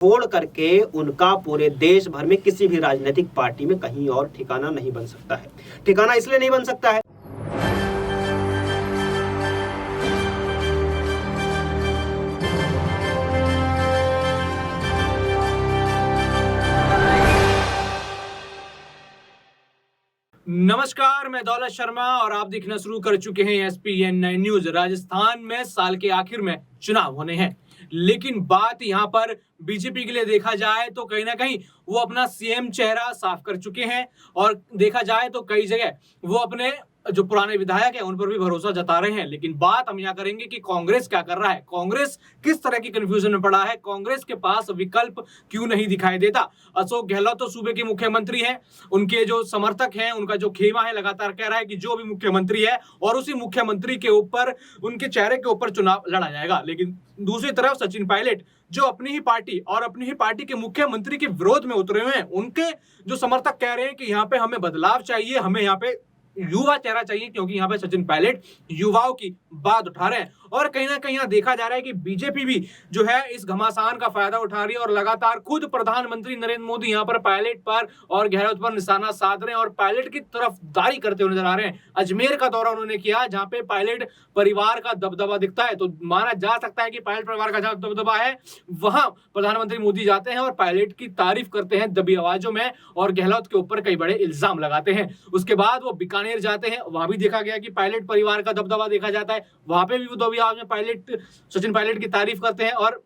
छोड़ करके उनका पूरे देश भर में किसी भी राजनीतिक पार्टी में कहीं और ठिकाना नहीं बन सकता है। ठिकाना इसलिए नहीं बन सकता है नमस्कार, मैं दौलत शर्मा और आप देखना शुरू कर चुके हैं SPN9 न्यूज। राजस्थान में साल के आखिर में चुनाव होने हैं, लेकिन बात यहां पर बीजेपी के लिए देखा जाए तो कहीं ना कहीं वो अपना सीएम चेहरा साफ कर चुके हैं और देखा जाए तो कई जगह वो अपने जो पुराने विधायक हैं उन पर भी भरोसा जता रहे हैं। लेकिन बात हम यहाँ करेंगे कि कांग्रेस क्या कर रहा है, कांग्रेस किस तरह की कंफ्यूजन में पड़ा है, कांग्रेस के पास विकल्प क्यों नहीं दिखाई देता। अशोक गहलोत तो सूबे के मुख्यमंत्री हैं, उनके जो समर्थक हैं उनका जो खेमा है लगातार कह रहा है कि जो भी मुख्यमंत्री है और उसी मुख्यमंत्री के ऊपर, उनके चेहरे के ऊपर चुनाव लड़ा जाएगा। लेकिन दूसरी तरफ सचिन पायलट जो अपनी ही पार्टी और अपनी ही पार्टी के मुख्यमंत्री के विरोध में उतरे हुए हैं, उनके जो समर्थक कह रहे हैं कि यहाँ पे हमें बदलाव चाहिए, हमें यहाँ पे युवा चेहरा चाहिए, क्योंकि यहाँ पे सचिन पायलट युवाओं की बात उठा रहे हैं। और कहीं ना कहीं यहाँ देखा जा रहा है कि बीजेपी भी जो है इस घमासान का फायदा उठा रही है और लगातार खुद प्रधानमंत्री नरेंद्र मोदी यहाँ पर पायलट पर और गहलोत पर निशाना साध रहे हैं और पायलट की तरफदारी करते हुए नजर आ रहे हैं। अजमेर का दौरा उन्होंने किया, जहां पे पायलट परिवार का दबदबा दिखता है, तो माना जा सकता है कि पायलट परिवार का जहां दबदबा है वहां प्रधानमंत्री मोदी जाते हैं और पायलट की तारीफ करते हैं दबी आवाजों में और गहलोत के ऊपर कई बड़े इल्जाम लगाते हैं। उसके बाद वो बीकानेर जाते हैं, वहां भी देखा गया कि पायलट परिवार का दबदबा देखा जाता है, वहां पे भी वो दबी आवाज में पायलट सचिन पायलट की तारीफ करते हैं। और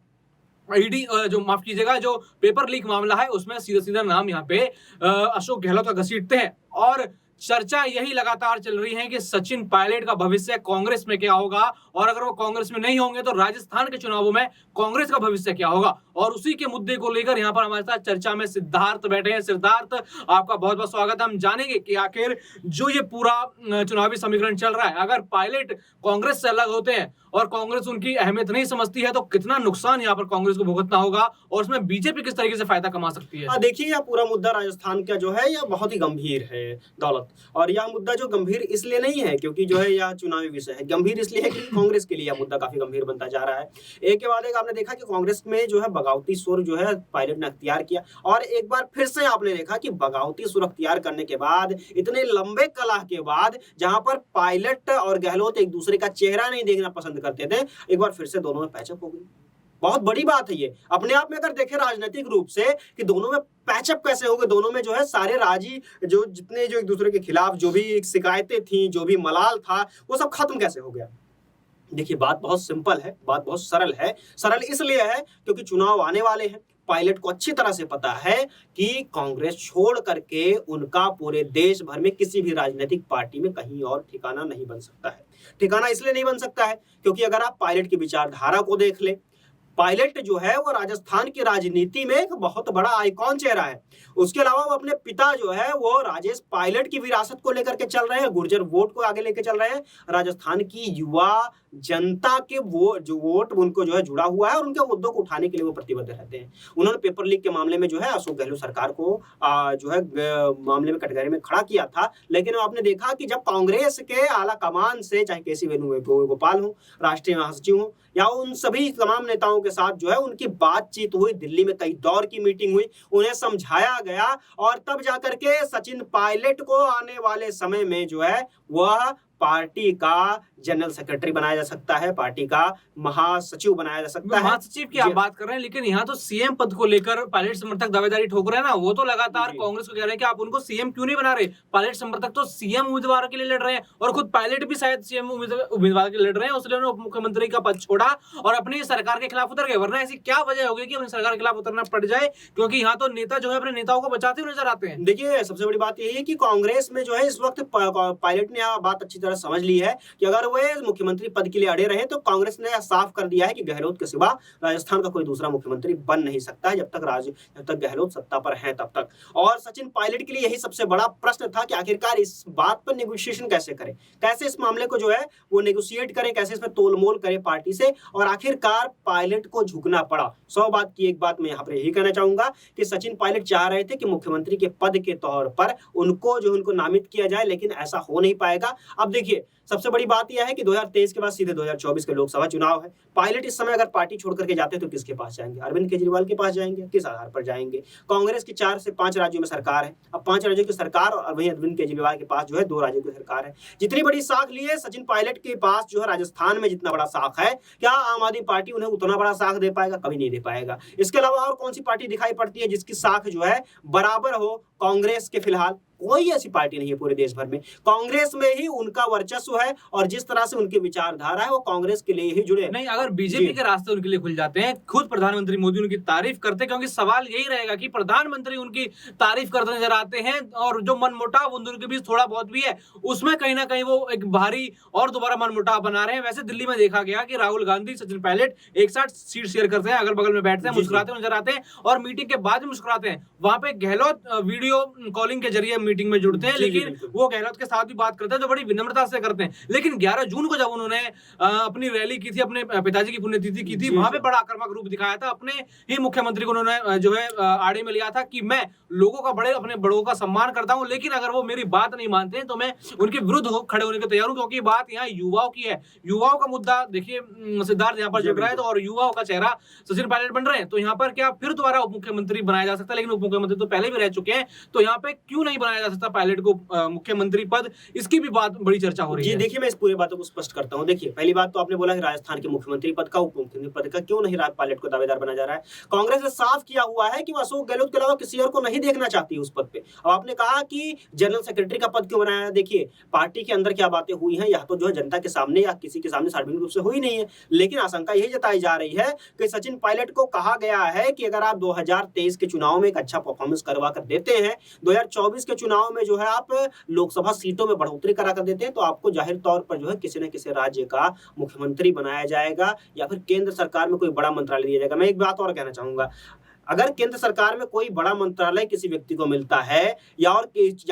ईडी जो माफ कीजिएगा जो पेपर लीक मामला है उसमें सीधा सीधा नाम यहाँ पे अशोक गहलोत का घसीटते हैं। और चर्चा यही लगातार चल रही है कि सचिन पायलट का भविष्य कांग्रेस में क्या होगा और अगर वो कांग्रेस में नहीं होंगे तो राजस्थान के चुनावों में कांग्रेस का भविष्य क्या होगा। और उसी के मुद्दे को लेकर यहाँ पर हमारे साथ चर्चा में सिद्धार्थ बैठे हैं। सिद्धार्थ, आपका बहुत बहुत स्वागत है। हम जानेंगे कि आखिर जो ये पूरा चुनावी समीकरण चल रहा है, अगर पायलट कांग्रेस से अलग होते हैं और कांग्रेस उनकी अहमियत नहीं समझती है तो कितना नुकसान यहाँ पर कांग्रेस को भुगतना होगा और उसमें बीजेपी किस तरीके से फायदा कमा सकती है। देखिए, यह पूरा मुद्दा राजस्थान का जो है यह बहुत ही गंभीर है दौलत, और यह मुद्दा जो गंभीर इसलिए नहीं है क्योंकि जो है यह चुनावी विषय है, गंभीर इसलिए है कि कांग्रेस के लिए यह मुद्दा काफी गंभीर बनता जा रहा है। एक के बाद एक आपने देखा कि कांग्रेस में जो है बगावती सुर जो है पायलट ने अख्तियार किया, और एक बार फिर से आपने देखा कि बगावती सुर अख्तियार करने के बाद, इतने लंबे कलह के बाद, जहां पर पायलट और गहलोत एक दूसरे का चेहरा नहीं देखना पसंद करते थे, एक बार फिर से दोनों में पैचअप हो गई। बहुत बड़ी बात है ये अपने आप में, अगर देखें राजनीतिक रूप से कि दोनों में पैचअप कैसे हो गए, दोनों में जो है सारे राजी जो जितने जो एक दूसरे के खिलाफ जो भी शिकायतें थी, जो भी मलाल था, वो सब खत्म कैसे हो गया। देखिए, बात बहुत सिंपल है, बात बहुत सरल है। सरल इसलिए है क्योंकि चुनाव आने वाले हैं। पायलट को अच्छी तरह से पता है कि कांग्रेस छोड़ करके उनका पूरे देश भर में किसी भी राजनीतिक पार्टी में कहीं और ठिकाना नहीं बन सकता है। ठिकाना इसलिए नहीं बन सकता है क्योंकि अगर आप पायलट की विचारधारा को देख ले, पायलट जो है वो राजस्थान की राजनीति में एक बहुत बड़ा आइकॉन चेहरा है। उसके अलावा वो अपने पिता जो है वो राजेश पायलट की विरासत को लेकर के चल रहे हैं, गुर्जर वोट को आगे लेकर चल रहे हैं। राजस्थान की युवा जनता के वो जो वोट उनको जो है जुड़ा हुआ है और उनके मुद्दों को उठाने के लिए वो प्रतिबद्ध रहते हैं। उन्होंने पेपर लीक के मामले में जो है अशोक गहलोत सरकार को जो है मामले में कटघरे में खड़ा किया था, लेकिन आपने देखा कि जब कांग्रेस के आला कमान से, चाहे केसी वेणुगोपाल हो, राष्ट्रीय महासचिव हो, या उन सभी तमाम नेताओं के साथ जो है उनकी बातचीत हुई, दिल्ली में कई दौर की मीटिंग हुई, उन्हें समझाया गया और तब जाकर के सचिन पायलट को आने वाले समय में जो है वह पार्टी का जनरल सेक्रेटरी बनाया जा सकता है, पार्टी का महासचिव बनाया जा सकता है। महासचिव की आप बात कर रहे हैं, लेकिन यहाँ तो सीएम पद को लेकर पायलट समर्थक दावेदारी ठोक रहे हैं ना। वो तो लगातार कांग्रेस को कह रहे हैं कि आप उनको सीएम क्यों नहीं बना रहे। पायलट समर्थक तो सीएम उम्मीदवार के लिए लड़ रहे हैं और खुद पायलट भी शायद सीएम उम्मीदवार के लिए लड़ रहे हैं, इसलिए उन्होंने मुख्यमंत्री का पद छोड़ा और अपनी सरकार के खिलाफ उतर गए। वरना ऐसी क्या वजह होगी कि अपनी सरकार के खिलाफ उतरना पड़ जाए, क्योंकि यहाँ तो नेता जो है अपने नेताओं को बचाते हुए नजर आते हैं। देखिए, सबसे बड़ी बात यही है कि कांग्रेस में जो है इस वक्त पायलट ने बात अच्छी तरह समझ ली है कि अगर वे मुख्यमंत्री पद के लिए अड़े रहे तो कांग्रेस ने साफ कर दिया है कि गहलोत के सिवा राजस्थान का कोई दूसरा मुख्यमंत्री बन नहीं सकता है जब तक गहलोत सत्ता पर है तब तक। और सचिन पायलट के लिए यही सबसे बड़ा प्रश्न था कि आखिरकार इस बात पर नेगोशिएशन कैसे करें, कैसे इस मामले को जो है वो नेगोशिएट करें, कैसे इसमें तोलमोल करें पार्टी से, और आखिरकार पायलट को झुकना पड़ा। 100 बात की एक बात मैं यहाँ पर यही कहना चाहूंगा कि सचिन पायलट चाह रहे थे कि मुख्यमंत्री के पद के तौर पर उनको नामित किया जाए, लेकिन ऐसा हो नहीं पाएगा। अब देखिए, सबसे बड़ी बात यह है कि 2023 के बाद सीधे 2024 के लोकसभा चुनाव है। पायलट इस समय अगर पार्टी छोड़ करके जाते हैं तो किसके पास जाएंगे? अरविंद केजरीवाल के पास जाएंगे? किस आधार पर जाएंगे? कांग्रेस की 4 से 5 राज्यों में सरकार है। अब 5 राज्यों की सरकार और वहीं अरविंद केजरीवाल के पास जो है 2 राज्यों की सरकार है। जितनी बड़ी साख ली है सचिन पायलट के पास जो है राजस्थान में जितना बड़ा साख है, क्या आम आदमी पार्टी उन्हें उतना बड़ा साख दे पाएगा? कभी नहीं दे पाएगा। इसके अलावा और कौन सी पार्टी दिखाई पड़ती है जिसकी साख जो है बराबर हो कांग्रेस के? फिलहाल कोई ऐसी पार्टी नहीं है पूरे देश भर में। कांग्रेस में ही उनका वर्चस्व है और जिस तरह से उनकी विचारधारा है वो कांग्रेस के लिए ही जुड़े। नहीं, अगर बीजेपी के रास्ते उनके लिए खुल जाते हैं, खुद प्रधानमंत्री मोदी उनकी तारीफ करते हैं, क्योंकि सवाल यही रहेगा कि प्रधानमंत्री उनकी तारीफ करते नजर आते हैं और जो मनमुटाव उनके बीच थोड़ा बहुत भी है उसमें कहीं ना कहीं वो एक भारी और दोबारा मनमुटाव बना रहे हैं। वैसे दिल्ली में देखा गया कि राहुल गांधी, सचिन पायलट एक साथ सीट शेयर करते हैं, अगल बगल में बैठते हैं, मुस्कुराते नजर आते हैं और मीटिंग के बाद मुस्कुराते हैं। वहां पे गहलोत वीडियो कॉलिंग के जरिए मीटिंग में जुड़ते हैं, लेकिन वो गहलोत के साथ भी बात करते हैं तो बड़ी विनम्रता से करते हैं। लेकिन 11 जून को जब उन्होंने अपनी रैली की थी, अपने पिताजी की पुण्यतिथि की थी, वहां पे बड़ा आक्रामक रूप दिखाया था। अपने ही मुख्यमंत्री को उन्होंने जो है आड़े में लिया था कि मैं लोगों का अपने बड़ों का सम्मान करता हूं, लेकिन अगर वो मेरी बात नहीं मानते हैं तो मैं उनके विरुद्ध खड़े होने को तैयार हूं, क्योंकि बात यहाँ युवाओं की है। युवाओं का मुद्दा देखिए, सिद्धार्थ यहाँ पर जग रहा है तो और युवाओं का चेहरा सचिन पायलट बन रहे हैं, तो यहाँ पर क्या फिर दोबारा उप मुख्यमंत्री बनाया जा सकता है? लेकिन उप मुख्यमंत्री तो पहले भी रह चुके हैं, तो यहाँ पे क्यों नहीं बनाया जा सकता पायलट को मुख्यमंत्री पद? इसकी भी बात बड़ी चर्चा हो रही है। देखिए, मैं इस पूरी बातों को स्पष्ट करता हूं। देखिए, पहली बात तो आपने बोला कि राजस्थान के मुख्यमंत्री पद का, उप मुख्यमंत्री पद का क्यों नहीं पायलट को दावेदार बनाया जा रहा है? कांग्रेस ने साफ किया हुआ है कि वो अशोक गहलोत के अलावा किसी और को नहीं देखना चाहती उस पद पे। अब आपने कहा कि जनरल सेक्रेटरी का पद क्यों बनाया? देखिए, पार्टी के अंदर क्या बातें हुई हैं, यह तो जो है जनता के सामने या किसी के सामने सार्वजनिक रूप से हुई नहीं है, लेकिन आशंका यही जताई जा रही है कि सचिन पायलट को कहा गया है कि अगर आप 2023 के चुनाव में एक अच्छा परफॉर्मेंस करवा कर देते हैं, 2024 के चुनाव में जो है आप लोकसभा सीटों में बढ़ोतरी करा कर देते हैं, तो आपको जाहिर तौर पर जो है किसी न किसी राज्य का मुख्यमंत्री बनाया जाएगा या फिर केंद्र सरकार में कोई बड़ा मंत्रालय दिया जाएगा। मैं एक बात और कहना चाहूंगा, अगर केंद्र सरकार में कोई बड़ा मंत्रालय किसी व्यक्ति को मिलता है या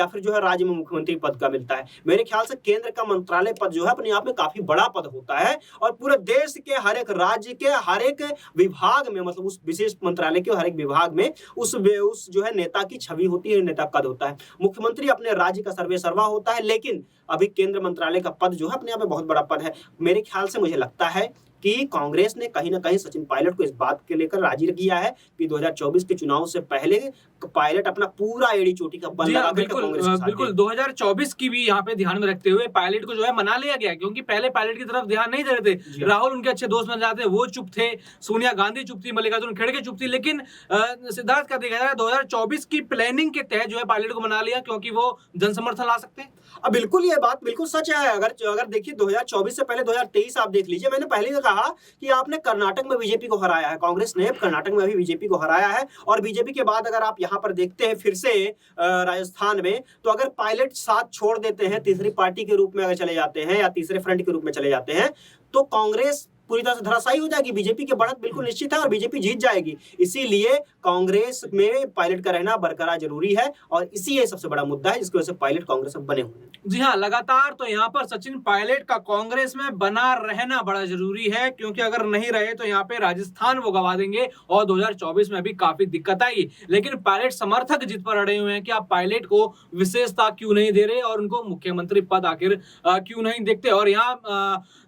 फिर जो है राज्य में मुख्यमंत्री पद का मिलता है, मेरे ख्याल से केंद्र का मंत्रालय पद जो है अपने आप में काफी बड़ा पद होता है और पूरे देश के हर एक राज्य के हर एक विभाग में, मतलब उस विशेष मंत्रालय के हर एक विभाग में उस जो है नेता की छवि होती है, नेता कद होता है। मुख्यमंत्री अपने राज्य का सर्वे सर्वा होता है, लेकिन अभी केंद्र मंत्रालय का पद जो है अपने आप में बहुत बड़ा पद है। मेरे ख्याल से मुझे लगता है कि कांग्रेस ने कहीं ना कहीं सचिन पायलट को इस बात के लेकर राजी किया है कि 2024 के चुनाव से पहले पायलट अपना पूरा एड़ी चोटी का बल लगा कर कांग्रेस के साथ बिल्कुल 2024 की भी यहाँ पे ध्यान में रखते हुए पायलट को जो है मना लिया गया, क्योंकि पहले पायलट की तरफ ध्यान नहीं दे रहे थे। राहुल उनके अच्छे दोस्त बन जाते, वो चुप थे, सोनिया गांधी चुप थी, मल्लिकार्जुन खड़गे चुप थी, लेकिन सिद्धार्थ का देखा जाए 2024 की प्लानिंग के तहत जो है पायलट को मना लिया, क्योंकि वो जन समर्थन ला सकते हैं। बिल्कुल, ये बात बिल्कुल सच है। अगर देखिए 2024 से पहले 2023 आप देख लीजिए, मैंने पहले कहा कि आपने कर्नाटक में बीजेपी को हराया है, कांग्रेस ने कर्नाटक में अभी बीजेपी को हराया है और बीजेपी के बाद अगर आप यहाँ पर देखते हैं फिर से राजस्थान में, तो अगर पायलट साथ छोड़ देते हैं, तीसरी पार्टी के रूप में अगर चले जाते हैं या तीसरे फ्रंट के रूप में चले जाते हैं, तो कांग्रेस पूरी तरह से धराशायी हो जाएगी। बीजेपी की बढ़त बिल्कुल निश्चित है और बीजेपी जीत जाएगी। इसीलिए कांग्रेस में पायलट का रहना बरकरार जरूरी है और इसी ये सबसे बड़ा मुद्दा है जिसकी वजह से पायलट कांग्रेस में बने हुए हैं। जी हाँ, लगातार तो यहाँ पर सचिन पायलट का कांग्रेस में बना रहना बड़ा जरूरी है, क्योंकि अगर नहीं रहे तो यहाँ पे राजस्थान वो गवा देंगे और 2024 में भी काफी दिक्कत आएगी। लेकिन पायलट समर्थक जिद पर अड़े हुए हैं कि आप पायलट को विशेषता क्यों नहीं दे रहे और उनको मुख्यमंत्री पद आखिर क्यों नहीं देखते। और यहाँ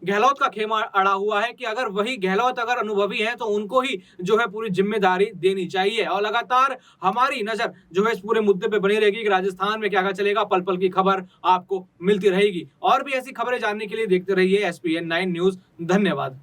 गहलोत का खेमा अड़ा हुआ है कि अगर वही गहलोत अगर अनुभवी है तो उनको ही जो है पूरी जिम्मेदारी देनी चाहिए। और लगातार हमारी नजर जो है इस पूरे मुद्दे पे बनी रहेगी कि राजस्थान में क्या चलेगा, पल पल की खबर आपको मिलती रहेगी। और भी ऐसी खबरें जानने के लिए देखते रहिए SPN9 न्यूज। धन्यवाद।